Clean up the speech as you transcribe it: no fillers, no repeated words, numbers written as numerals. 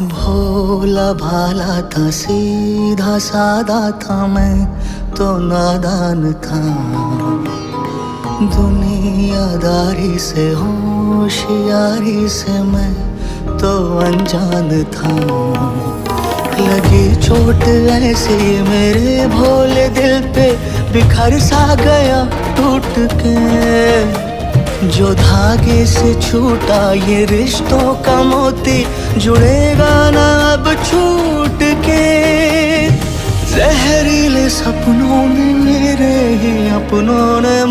भोला भाला था, सीधा सादा था, मैं तो नादान था। दुनियादारी से होशियारी से मैं तो अनजान था। लगी चोट ऐसी मेरे भोले दिल पे, बिखर सा गया टूट के। जो धागे से छूटा ये रिश्तों का मोती, जुड़ेगा ना अब छूट के। जहरीले सपनों में मेरे ही अपनों ने